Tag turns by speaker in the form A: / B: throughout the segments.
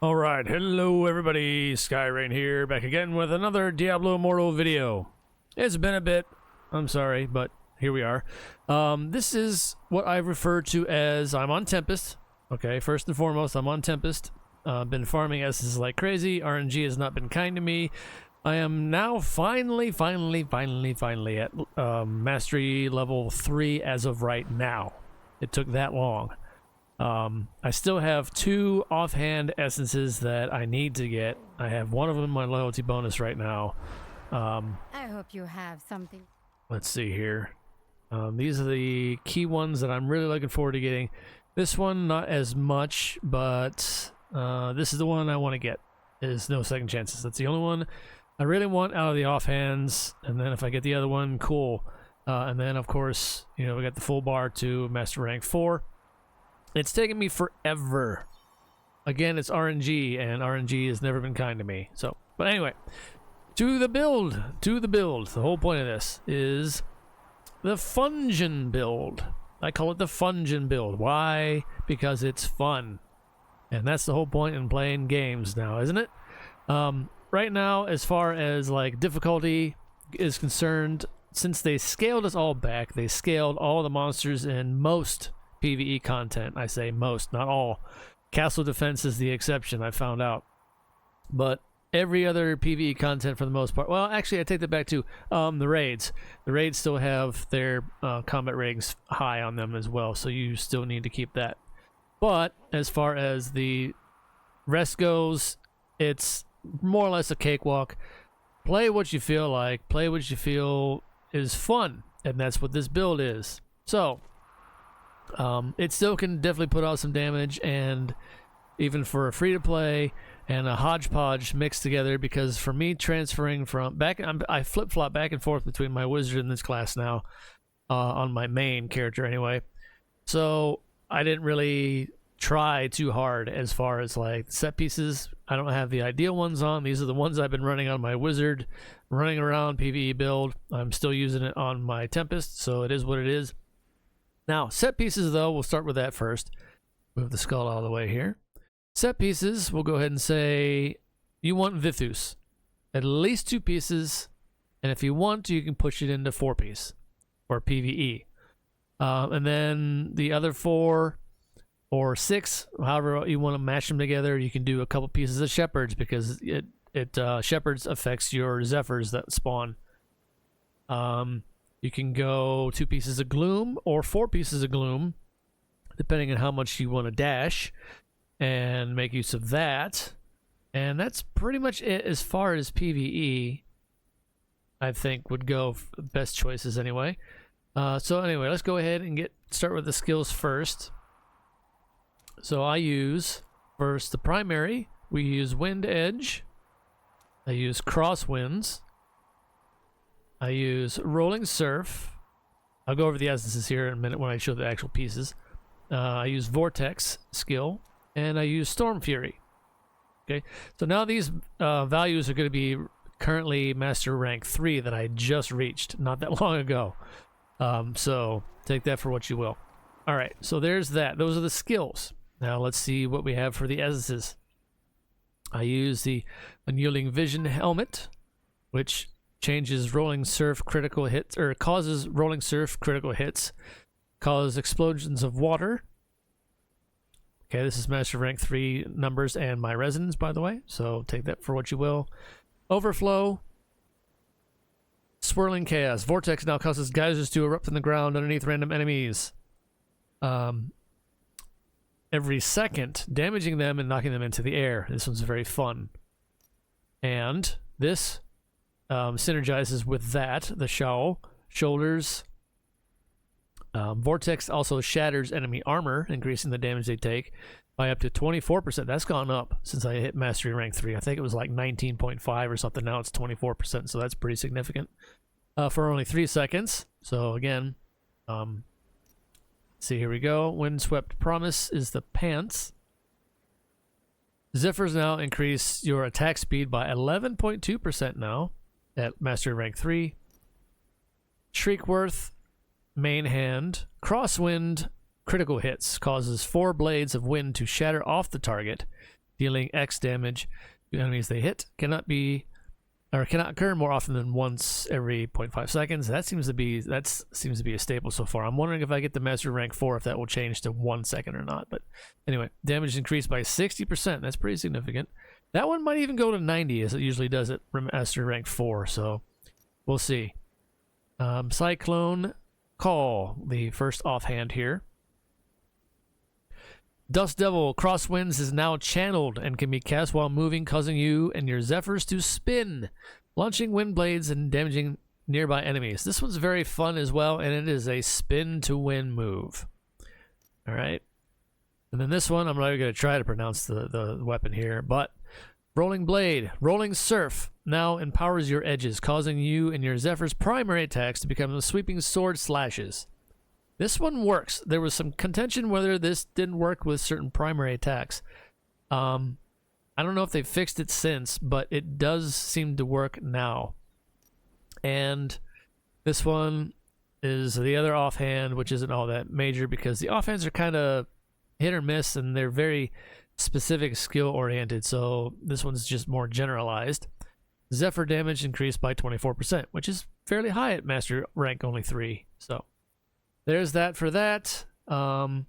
A: Alright, hello everybody, Skyrain here, back again with another Diablo Immortal video. It's been a bit, I'm sorry, but here we are. This is what I refer to as, I'm on Tempest. Okay, first and foremost, I'm on Tempest. Been farming essences like crazy, RNG has not been kind to me. I am now finally at Mastery level 3 as of right now. It took that long. I still have 2 offhand essences that I need to get. I have one of them in my loyalty bonus right now.
B: I hope you have something.
A: Let's see here. These are the key ones that I'm really looking forward to getting. This one, not as much, but this is the one I want to get. There's no second chances. That's the only one I really want out of the offhands. And then if I get the other one, cool. And then, of course, you know, we got the full bar to Master Rank 4. It's taken me forever. Again, it's RNG, and RNG has never been kind to me. So, but anyway, to the build. The whole point of this is the fungeon build. I call it the fungeon build. Why? Because it's fun. And that's the whole point in playing games now, isn't it? Right now, as far as like difficulty is concerned, since they scaled us all back, they scaled all the monsters in most PvE content. I say most, not all. Castle defense is the exception, I found out. But every other PvE content for the most part, well, actually I take that back too. The raids still have their combat ratings high on them as well, so you still need to keep that. But as far as the rest goes, it's more or less a cakewalk. Play what you feel like, play what you feel is fun, and that's what this build is. So it still can definitely put out some damage, and even for a free-to-play and a hodgepodge mixed together, because for me transferring from I flip-flop back and forth between my wizard and this class now, on my main character anyway, so I didn't really try too hard as far as like set pieces. I don't have the ideal ones on. These are the ones I've been running on my wizard, running around PvE build. I'm still using it on my Tempest, so it is what it is. Now, set pieces, though, we'll start with that first. Move the skull out of the way here. Set pieces, we'll go ahead and say you want Vithus. At least 2 pieces, and if you want to, you can push it into 4-piece or PvE. And then the other 4 or 6, however you want to mash them together, you can do a couple pieces of Shepherds, because it Shepherds affects your Zephyrs that spawn. You can go 2 pieces of Gloom or 4 pieces of Gloom, depending on how much you want to dash, and make use of that. And that's pretty much it as far as PvE, I think, would go. Best choices anyway. So anyway, let's go ahead and start with the skills first. So I use, first, the primary. We use Wind Edge. I use Crosswinds. I use Rolling Surf. I'll go over the essences here in a minute when I show the actual pieces. I use Vortex skill, and I use Storm Fury. Okay, so now these values are going to be currently Master Rank 3 that I just reached not that long ago. So take that for what you will. All right, so there's that. Those are the skills. Now let's see what we have for the essences. I use the Unyielding Vision Helmet, which changes Rolling Surf critical hits, or causes Rolling Surf critical hits, causes explosions of water. Okay, this is Master Rank 3 numbers and my resonance, by the way, so take that for what you will. Overflow, Swirling Chaos. Vortex now causes geysers to erupt from the ground underneath random enemies. Every second, damaging them and knocking them into the air. This one's very fun. And this synergizes with that, the shoulders. Vortex also shatters enemy armor, increasing the damage they take by up to 24%. That's gone up since I hit Mastery Rank 3. I think it was like 19.5 or something. Now it's 24%, so that's pretty significant. For only 3 seconds. So again, see, here we go. Windswept Promise is the pants. Zephyrs now increase your attack speed by 11.2% now at Mastery Rank 3. Shriekworth, main hand. Crosswind, critical hits. Causes 4 blades of wind to shatter off the target dealing X damage to enemies they hit. Cannot occur more often than once every 0.5 seconds. That seems to be a staple so far. I'm wondering if I get the Master Rank 4 if that will change to 1 second or not. But anyway, damage increased by 60%. That's pretty significant. That one might even go to 90 as it usually does at Master Rank 4. So we'll see. Cyclone Call, the first offhand here. Dust Devil Crosswinds is now channeled and can be cast while moving, causing you and your Zephyrs to spin, launching wind blades and damaging nearby enemies. This one's very fun as well, and it is a spin to win move. All right. And then this one, I'm not even going to try to pronounce the weapon here, but Rolling Blade, Rolling Surf now empowers your edges, causing you and your Zephyr's primary attacks to become the sweeping sword slashes. This one works. There was some contention whether this didn't work with certain primary attacks. I don't know if they fixed it since, but it does seem to work now. And this one is the other offhand, which isn't all that major because the offhands are kind of hit or miss and they're very specific skill oriented. So this one's just more generalized. Zephyr damage increased by 24%, which is fairly high at Master Rank only 3. So there's that for that. I'll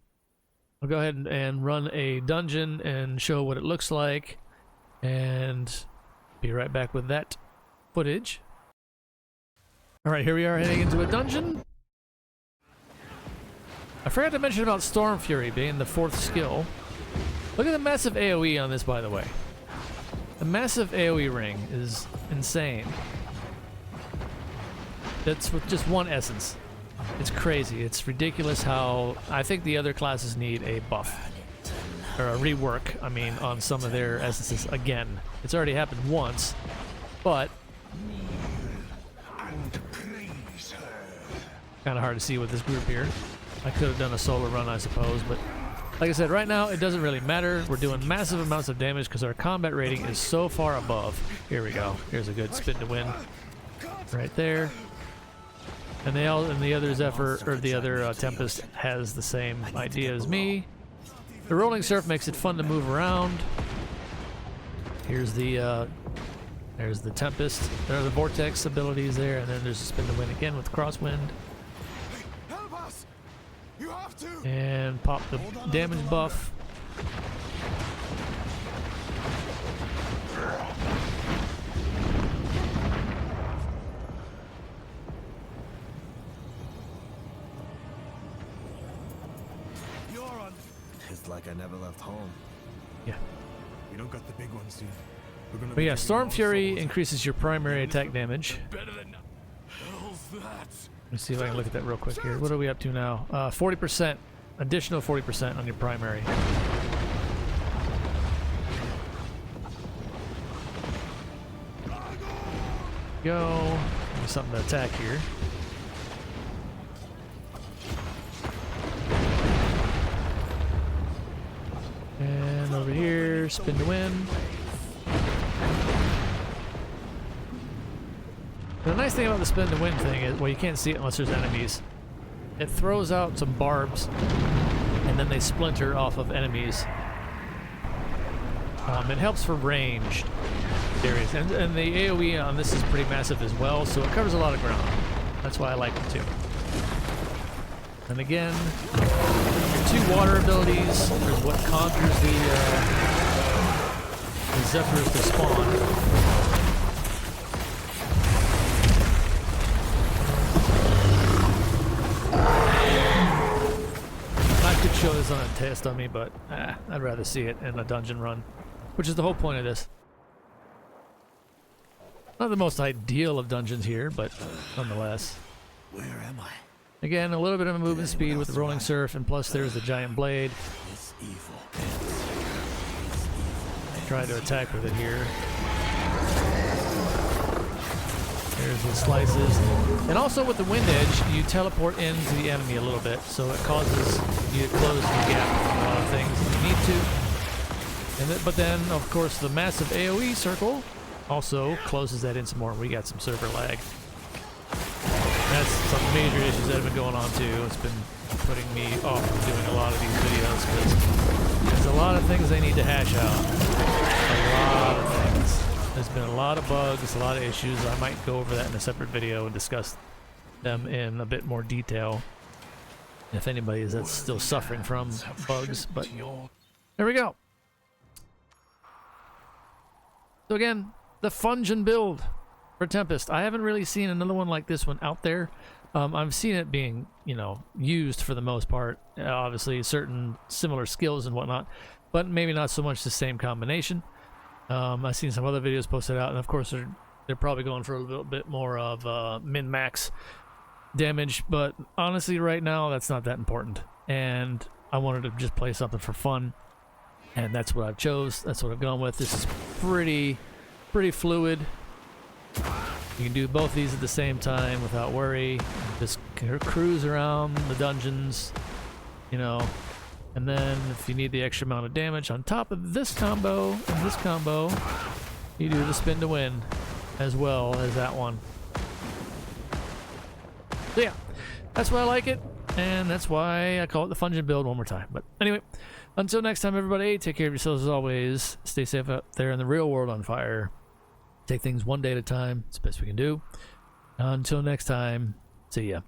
A: go ahead and run a dungeon and show what it looks like and be right back with that footage. Alright, here we are heading into a dungeon. I forgot to mention about Storm Fury being the 4th skill. Look at the massive AoE on this, by the way. The massive AoE ring is insane. That's with just one essence. It's crazy. It's ridiculous how I think the other classes need a buff. Or a rework, I mean, on some of their essences again. It's already happened once, but kind of hard to see with this group here. I could have done a solo run, I suppose, but like I said, right now it doesn't really matter. We're doing massive amounts of damage because our combat rating is so far above. Here we go. Here's a good spin to win. Right there. And the other Zephyr, or the other Tempest, has the same idea as me. The Rolling Surf makes it fun to move around. Here's the there's the Tempest. There are the Vortex abilities there, and then there's a spin to win again with Crosswind. And pop the damage buff.
C: It's like I never left home.
A: Yeah.
D: We don't got the big ones soon.
A: But yeah, Storm Fury increases your primary attack damage. Let's see if I can look at that real quick here. What are we up to now? 40%. Additional 40% on your primary. Go. Give me something to attack here. And over here, spin to win. The nice thing about the spin to win thing is, well, you can't see it unless there's enemies. It throws out some barbs, and then they splinter off of enemies. It helps for ranged areas, and the AoE on this is pretty massive as well, so it covers a lot of ground. That's why I like it too. And again, your 2 water abilities is what conjures the Zephyrs to spawn. I could show this on a test on me, but I'd rather see it in a dungeon run, which is the whole point of this. Not the most ideal of dungeons here, but nonetheless.
C: Where am I?
A: Again, a little bit of a movement speed with the Rolling Surf, and plus there's the Giant Blade.
C: It's evil.
A: Try to attack with it here. There's the slices. And also with the Wind Edge, you teleport into the enemy a little bit, so it causes you to close the gap on a lot of things if you need to. And but then, of course, the massive AoE circle also closes that in some more. We got some server lag. That's some major issues that have been going on too. It's been putting me off from doing a lot of these videos because there's a lot of things they need to hash out. There's been a lot of bugs, a lot of issues. I might go over that in a separate video and discuss them in a bit more detail. If anybody is that's still suffering from bugs, but there we go. So again, the fungeon build for Tempest. I haven't really seen another one like this one out there. I've seen it being, you know, used for the most part. Obviously, certain similar skills and whatnot, but maybe not so much the same combination. I've seen some other videos posted out, and of course they're probably going for a little bit more of min-max damage, but honestly right now that's not that important, and I wanted to just play something for fun, and that's what I've chose. That's what I've gone with. This is pretty fluid. You can do both these at the same time without worry. Just cruise around the dungeons, you know, and then if you need the extra amount of damage on top of this combo and this combo, you do the spin to win as well as that one. So yeah, that's why I like it, and that's why I call it the fungeon build one more time. But anyway, until next time, everybody, take care of yourselves as always. Stay safe out there in the real world on fire. Take things one day at a time. It's the best we can do. Until next time, see ya.